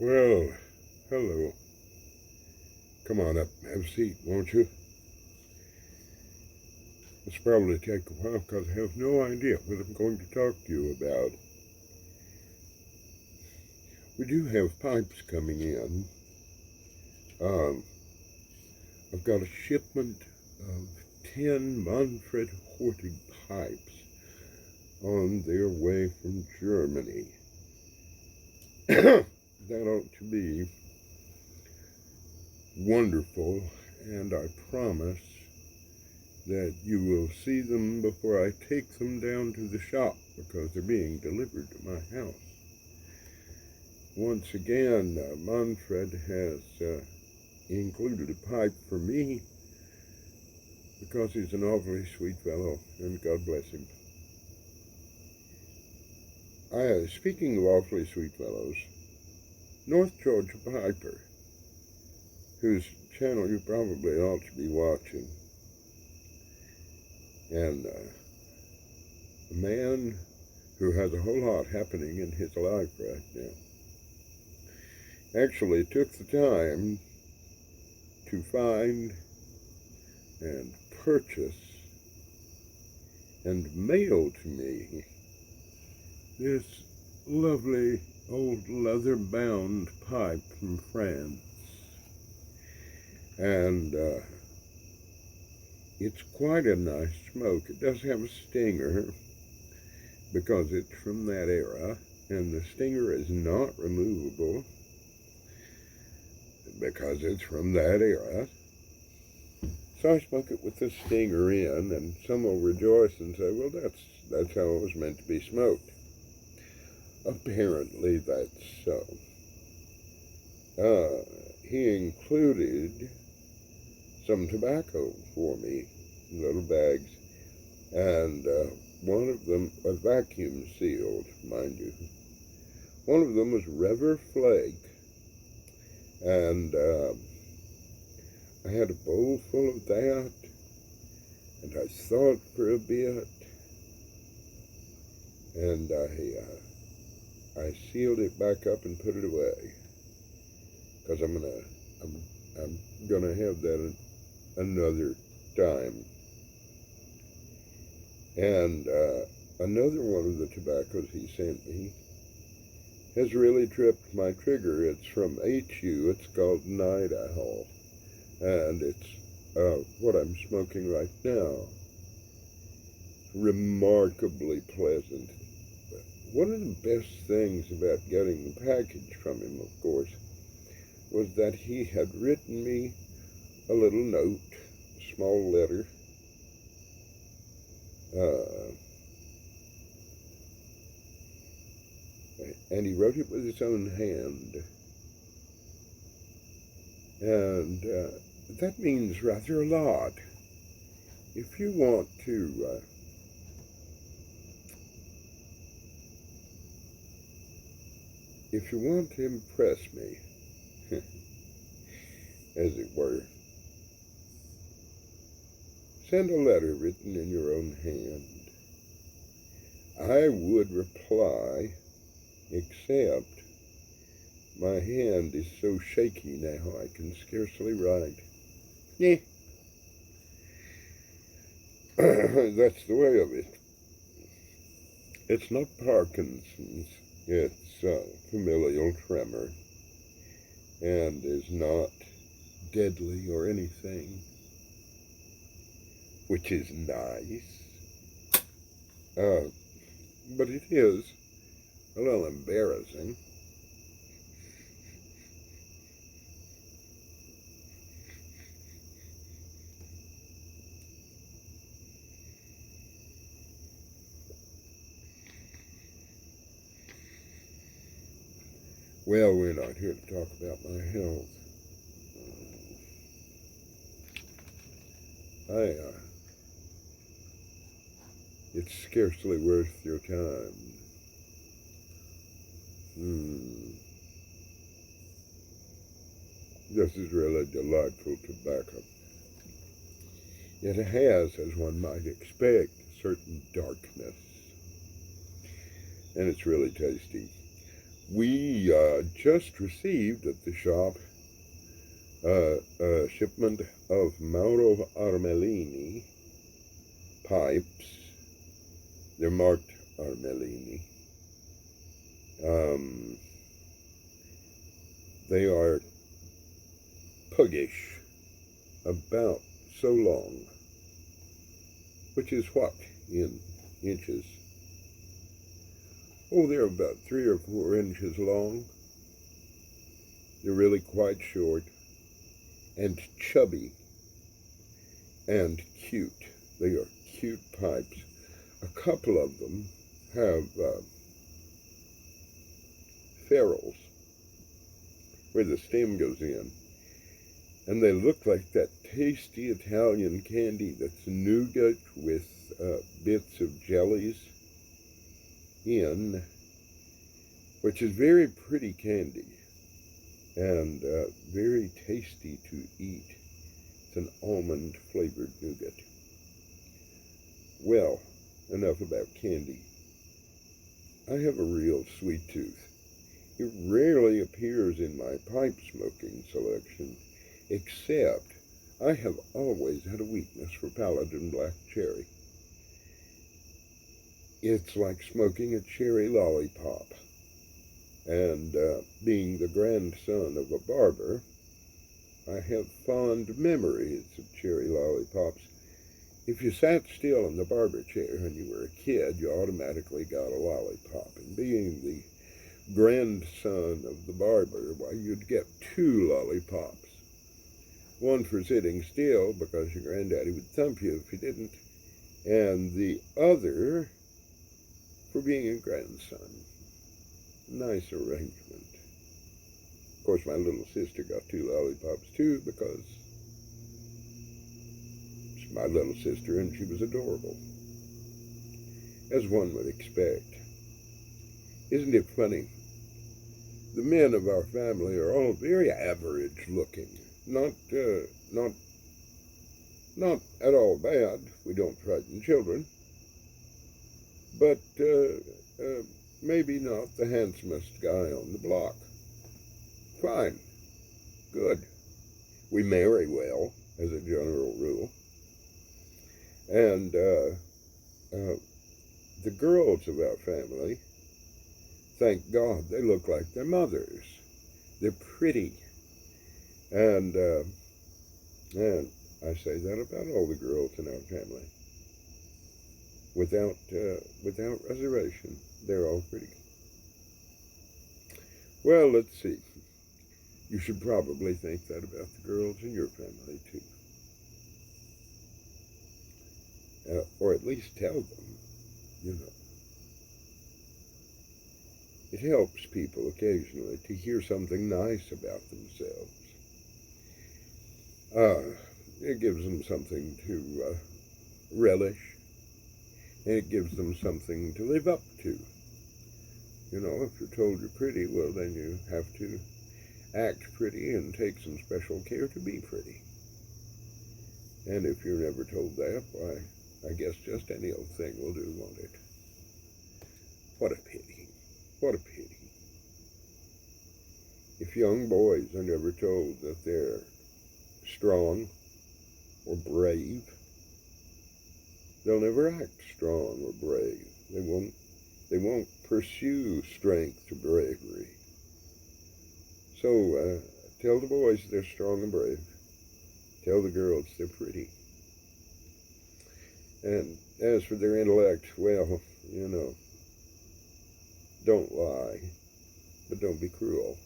Well, hello. Come on up, have a seat, won't you? It's probably take a while because I have no idea what I'm going to talk to you about. We do have pipes coming in. Um, I've got a shipment of 10 Manfred Hortig pipes on their way from Germany. That ought to be wonderful, and I promise that you will see them before I take them down to the shop because they're being delivered to my house. Once again, Manfred has included a pipe for me because he's an awfully sweet fellow, and God bless him. Speaking of awfully sweet fellows, North Georgia Piper, whose channel you probably ought to be watching, and a man who has a whole lot happening in his life right now, actually took the time to find and purchase and mail to me this lovely old leather-bound pipe from France. And it's quite a nice smoke. It does have a stinger because it's from that era, and the stinger is not removable because it's from that era. So I smoke it with the stinger in, and some will rejoice and say, well, that's how it was meant to be smoked. Apparently that's so. He included some tobacco for me in little bags, and one of them, a vacuum sealed, mind you. One of them was Rever Flake, and I had a bowl full of that, and I thought for a bit, and I sealed it back up and put it away, because I'm gonna have that another time. And another one of the tobaccos he sent me has really tripped my trigger. It's from HU. It's called Night Owl, and it's what I'm smoking right now. Remarkably pleasant. One of the best things about getting the package from him, of course, was that he had written me a little note, a small letter, and he wrote it with his own hand. And that means rather a lot. If you want to impress me, as it were, send a letter written in your own hand. I would reply, except my hand is so shaky now I can scarcely write. Yeah. That's the way of it. It's not Parkinson's, it's familial tremor, and is not deadly or anything, which is nice. But it is a little embarrassing. Well, we're not here to talk about my health. It's scarcely worth your time. This is really delightful tobacco. It has, as one might expect, a certain darkness, and it's really tasty. We just received at the shop a shipment of Mauro Armellini pipes. They're marked Armellini. They are puggish, about so long, which is what in inches? Oh, they're about 3 or 4 inches long. They're really quite short and chubby and cute. They are cute pipes. A couple of them have ferrules where the stem goes in, and they look like that tasty Italian candy that's nougat with bits of jellies in, which is very pretty candy and very tasty to eat. It's an almond flavored nougat. Well, enough about candy. I have a real sweet tooth. It rarely appears in my pipe smoking selection, except I have always had a weakness for Paladin Black Cherry. It's like smoking a cherry lollipop. And being the grandson of a barber, I have fond memories of cherry lollipops. If you sat still in the barber chair when you were a kid, you automatically got a lollipop. And being the grandson of the barber, why, you'd get 2 lollipops. One for sitting still, because your granddaddy would thump you if you didn't, and the other for being a grandson. Nice arrangement. Of course, my little sister got 2 lollipops too, because she's my little sister and she was adorable, as one would expect. Isn't it funny? The men of our family are all very average looking. Not at all bad. We don't frighten children. But maybe not the handsomest guy on the block. Fine. Good. We marry well, as a general rule. And the girls of our family, thank God, they look like their mothers. They're pretty. And I say that about all the girls in our family. Without reservation, they're all pretty. Well, let's see. You should probably think that about the girls in your family, too. Or at least tell them, you know. It helps people occasionally to hear something nice about themselves. It gives them something to relish, and it gives them something to live up to. You know, if you're told you're pretty, well, then you have to act pretty and take some special care to be pretty. And if you're never told that, why, I guess just any old thing will do, won't it? What a pity. What a pity. If young boys are never told that they're strong or brave, they'll never act strong or brave. They won't pursue strength or bravery. So tell the boys they're strong and brave. Tell the girls they're pretty. And as for their intellect, well, you know, don't lie, but don't be cruel.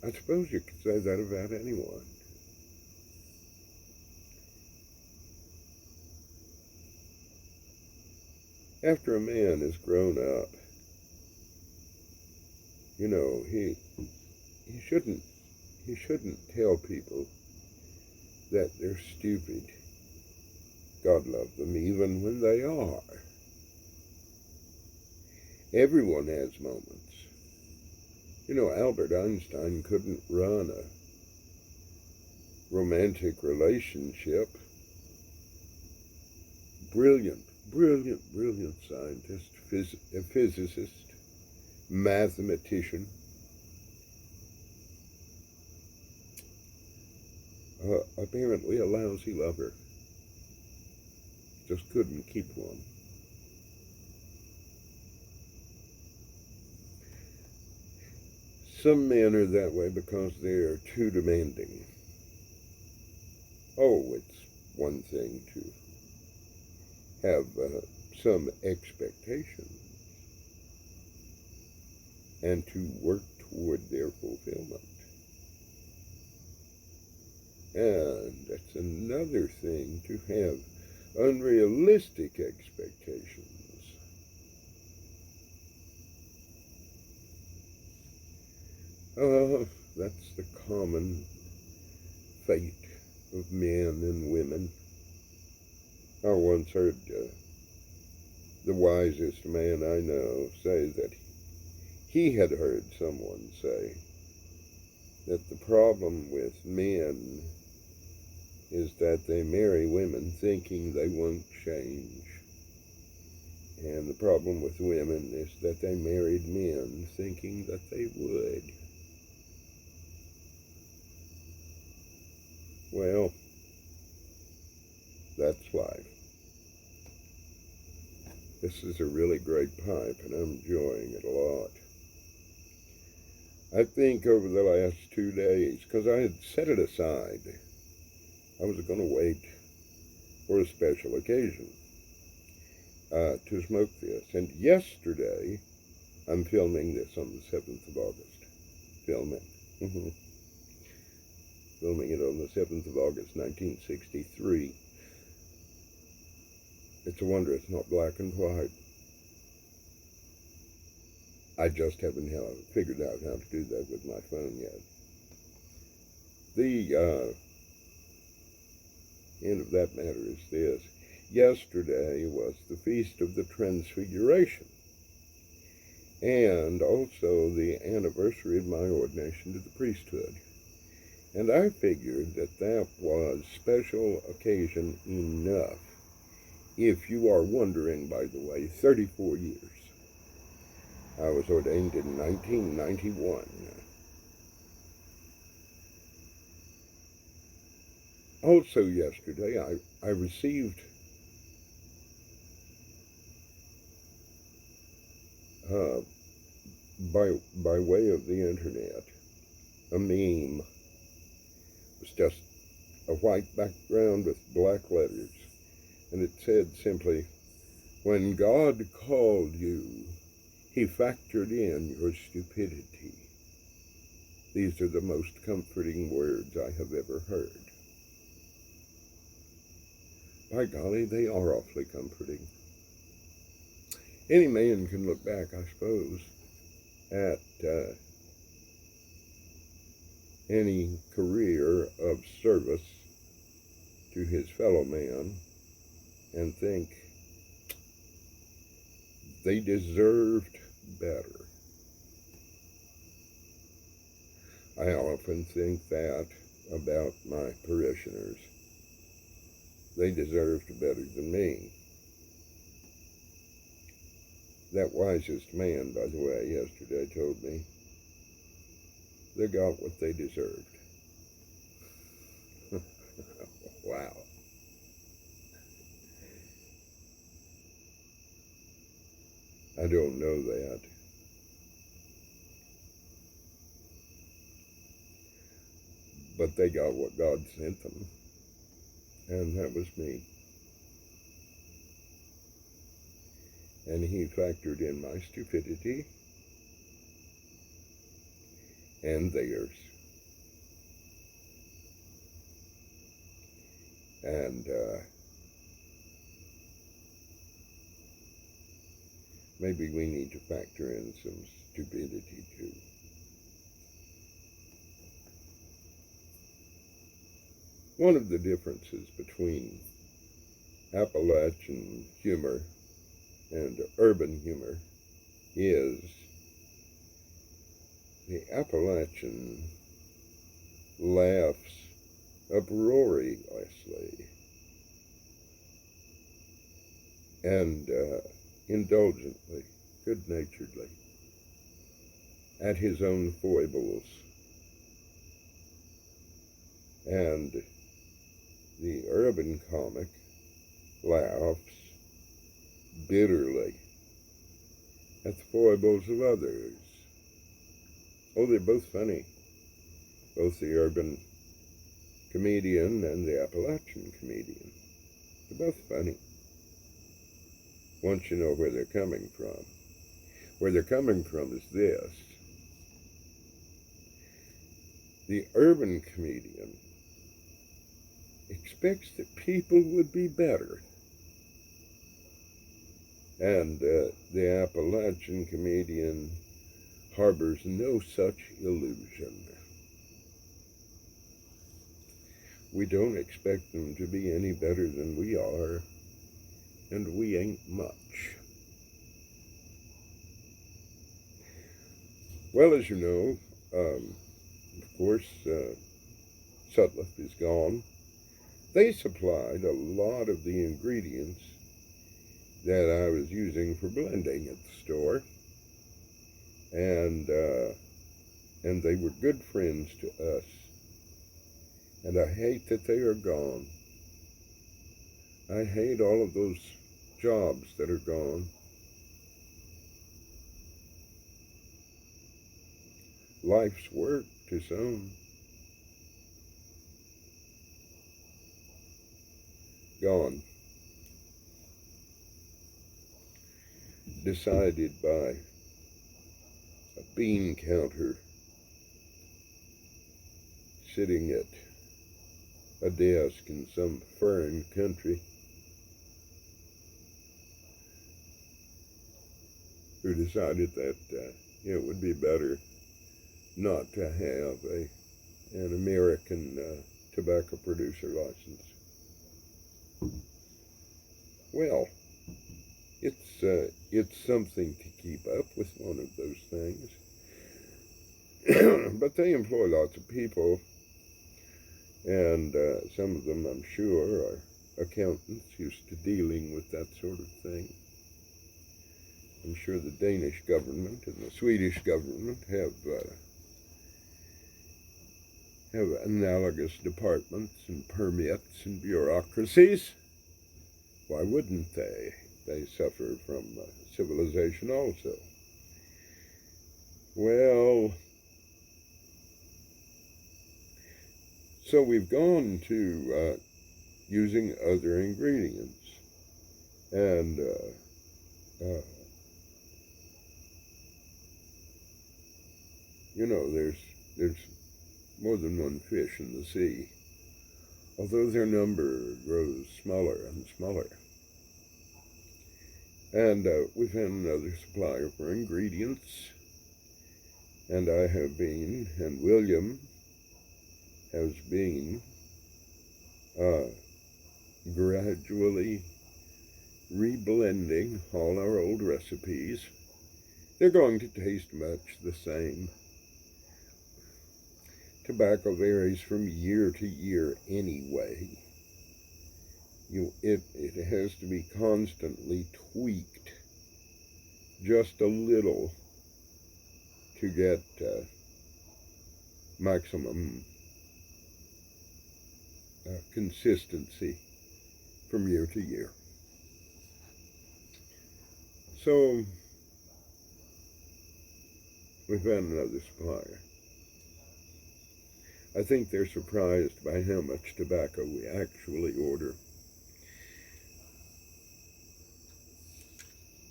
I suppose you could say that about anyone. After a man is grown up, you know, he shouldn't tell people that they're stupid. God love them, even when they are. Everyone has moments. You know, Albert Einstein couldn't run a romantic relationship. Brilliant, brilliant, brilliant scientist, a physicist, mathematician. Apparently a lousy lover. Just couldn't keep one. Some men are that way because they're too demanding. Oh, it's one thing to have some expectations and to work toward their fulfillment. And it's another thing to have unrealistic expectations. That's the common fate of men and women. I once heard the wisest man I know say that he had heard someone say that the problem with men is that they marry women thinking they won't change. And the problem with women is that they married men thinking that they would. Well, that's life. This is a really great pipe, and I'm enjoying it a lot. I think over the last 2 days, because I had set it aside, I was going to wait for a special occasion to smoke this. And yesterday, I'm filming this on the 7th of August. Filming it on the 7th of August, 1963. It's a wonder it's not black and white. I just haven't figured out how to do that with my phone yet. The end of that matter is this. Yesterday was the Feast of the Transfiguration, and also the anniversary of my ordination to the priesthood. And I figured that that was special occasion enough. If you are wondering, by the way, 34 years. I was ordained in 1991. Also yesterday, I received by way of the internet a meme. It was just a white background with black letters, and it said simply, "When God called you, He factored in your stupidity." These are the most comforting words I have ever heard. By golly, they are awfully comforting. Any man can look back, I suppose, at any career of service to his fellow man and think they deserved better. I often think that about my parishioners. They deserved better than me. That wisest man, by the way, yesterday told me they got what they deserved. Wow. I don't know that. But they got what God sent them. And that was me. And He factored in my stupidity and theirs. And maybe we need to factor in some stupidity too. One of the differences between Appalachian humor and urban humor is the Appalachian laughs uproariously. and indulgently, good-naturedly, at his own foibles. And the urban comic laughs bitterly at the foibles of others. Oh, they're both funny, both the urban comedian and the Appalachian comedian. They're both funny, once you know where they're coming from. Where they're coming from is this. The urban comedian expects that people would be better. And the Appalachian comedian harbors no such illusion. We don't expect them to be any better than we are, and we ain't much. Well, as you know, of course, Sutliff is gone. They supplied a lot of the ingredients that I was using for blending at the store, and they were good friends to us. And I hate that they are gone. I hate all of those jobs that are gone. Life's work to some. Gone. Decided by a bean counter sitting at a desk in some foreign country, who decided that it would be better not to have an American tobacco producer license. Well, it's something to keep up with, one of those things. But they employ lots of people, and some of them, I'm sure, are accountants used to dealing with that sort of thing. I'm sure the Danish government and the Swedish government have analogous departments and permits and bureaucracies. Why wouldn't they? They suffer from civilization also. Well, so we've gone to using other ingredients, and you know, there's more than one fish in the sea, although their number grows smaller and smaller. And we've had another supplier for ingredients, and I have been, and William has been, gradually reblending all our old recipes. They're going to taste much the same. Tobacco varies from year to year anyway. It has to be constantly tweaked just a little to get maximum consistency from year to year. So we found another supplier. I think they're surprised by how much tobacco we actually order.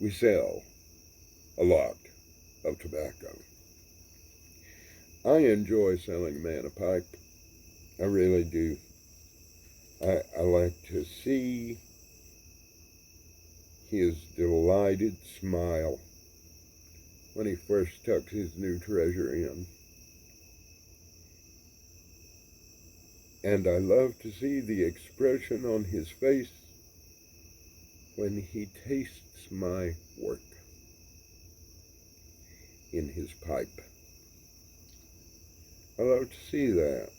We sell a lot of tobacco. I enjoy selling a man a pipe. I really do. I like to see his delighted smile when he first tucks his new treasure in. And I love to see the expression on his face when he tastes my work in his pipe. I love to see that.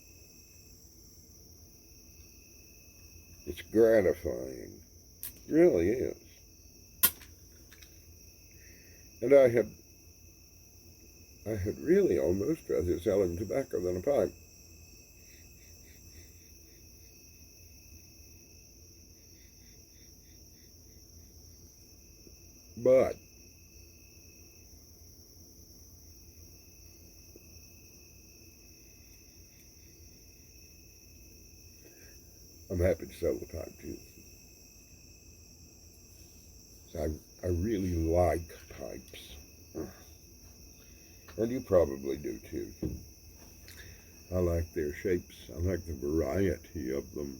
It's gratifying. It really is. And I had really almost rather sell him tobacco than a pipe. But I'm happy to sell the pipe too. So I really like pipes. And you probably do too. I like their shapes. I like the variety of them.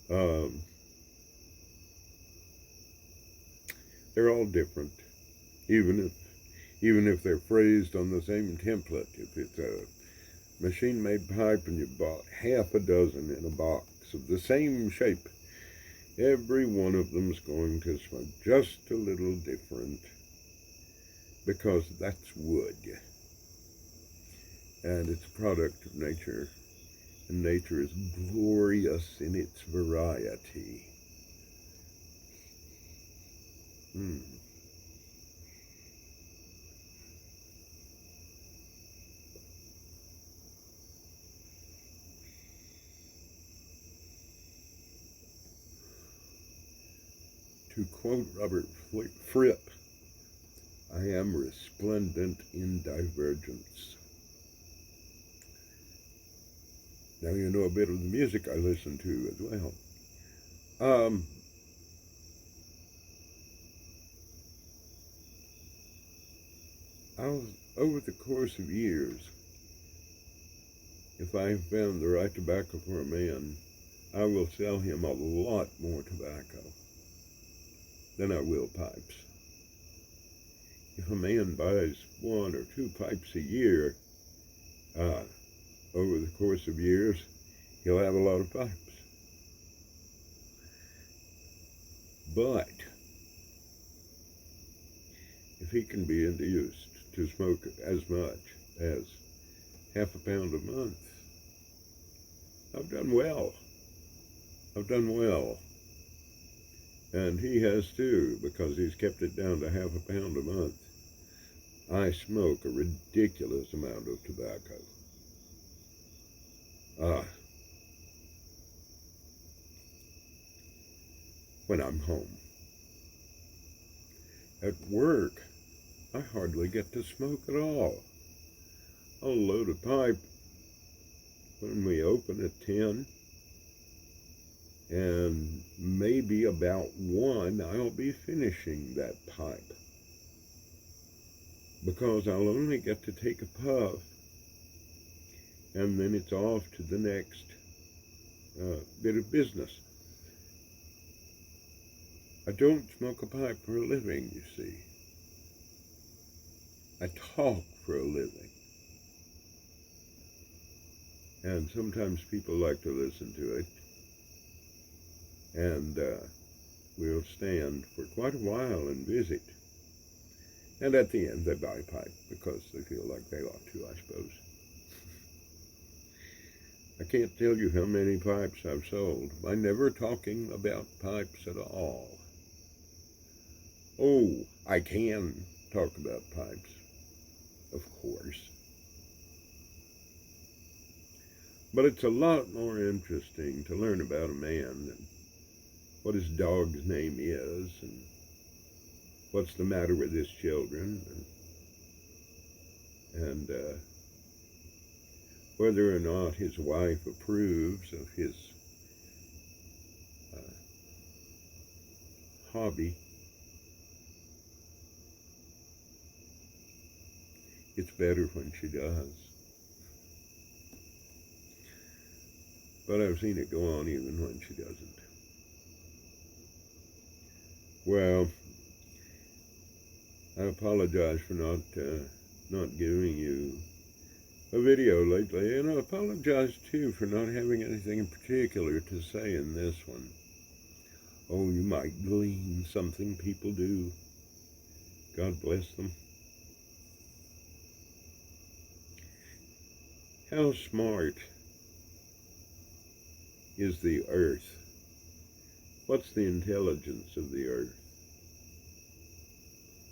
Um, they're all different, even if they're phrased on the same template. If it's a machine-made pipe and you bought half a dozen in a box of the same shape, every one of them's going to smoke just a little different because that's wood. And it's a product of nature, and nature is glorious in its variety. To quote Robert Fripp, I am resplendent in divergence. Now you know a bit of the music I listen to as well. Over the course of years, if I have found the right tobacco for a man, I will sell him a lot more tobacco than I will pipes. If a man buys 1 or 2 pipes a year, over the course of years, he'll have a lot of pipes. But if he can be induced to smoke as much as half a pound a month, I've done well. And he has too, because he's kept it down to half a pound a month. I smoke a ridiculous amount of tobacco. When I'm home. At work, I hardly get to smoke at all. I'll load a pipe when we open at 10, and maybe about 1 I'll be finishing that pipe, because I'll only get to take a puff, and then it's off to the next bit of business. I don't smoke a pipe for a living, you see. I talk for a living. And sometimes people like to listen to it. And we'll stand for quite a while and visit. And at the end, they buy a pipe because they feel like they ought to, I suppose. I can't tell you how many pipes I've sold by never talking about pipes at all. Oh, I can talk about pipes, of course. But it's a lot more interesting to learn about a man than what his dog's name is and what's the matter with his children and whether or not his wife approves of his hobby. It's better when she does. But I've seen it go on even when she doesn't. Well, I apologize for not giving you a video lately, and I apologize too for not having anything in particular to say in this one. Oh, you might glean something people do. God bless them. How smart is the earth? What's the intelligence of the earth?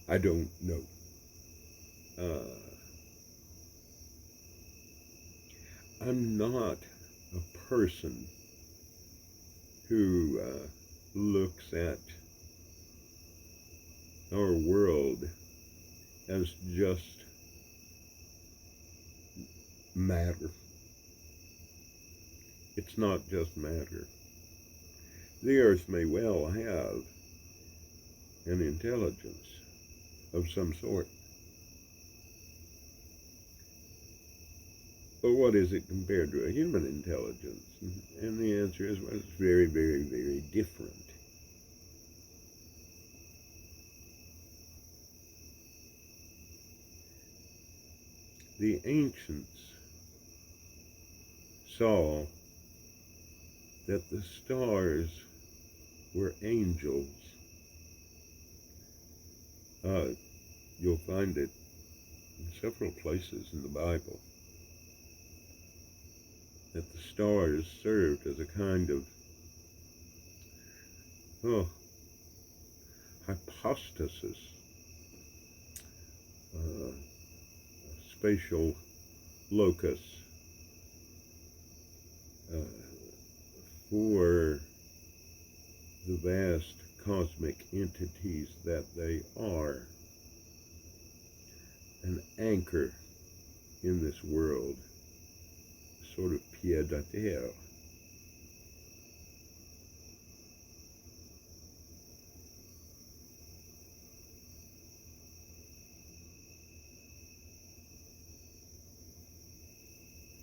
I don't know. I'm not a person who looks at our world as just matter. It's not just matter. The earth may well have an intelligence of some sort. But what is it compared to a human intelligence? And the answer is, well, it's very, very, very different. The ancients saw that the stars were angels. You'll find it in several places in the Bible, that the stars served as a kind of hypostasis, spatial locus for the vast cosmic entities that they are, an anchor in this world, sort of pied à terre.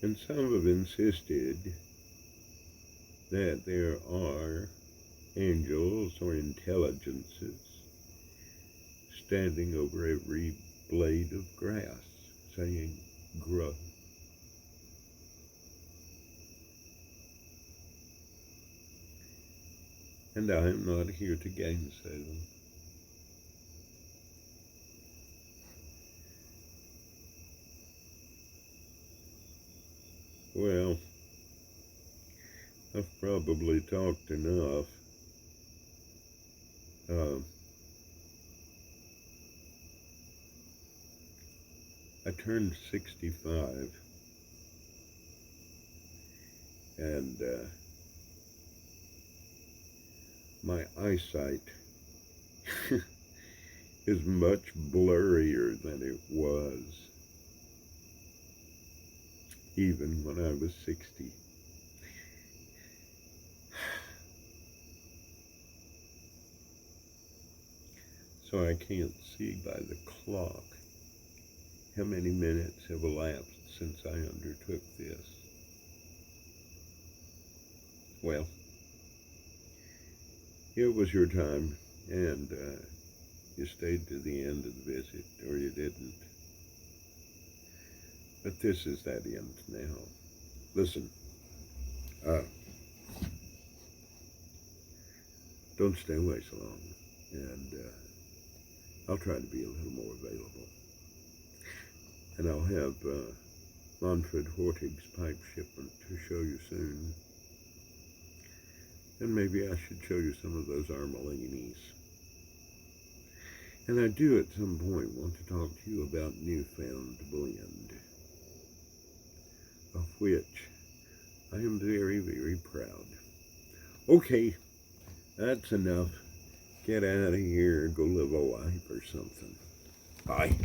And some have insisted that there are angels or intelligences standing over every blade of grass, saying, grow. And I am not here to gainsay them. Well, I've probably talked enough. I turned 65, and my eyesight is much blurrier than it was even when I was 60. So I can't see by the clock how many minutes have elapsed since I undertook this. Well, it was your time, and you stayed to the end of the visit, or you didn't. But this is that end now. Listen, don't stay away so long, and I'll try to be a little more available. And I'll have Manfred Hortig's pipe shipment to show you soon. And maybe I should show you some of those Armelinis. And I do at some point want to talk to you about Newfound Blend, of which I am very, very proud. Okay, that's enough. Get out of here and go live a life or something. Bye.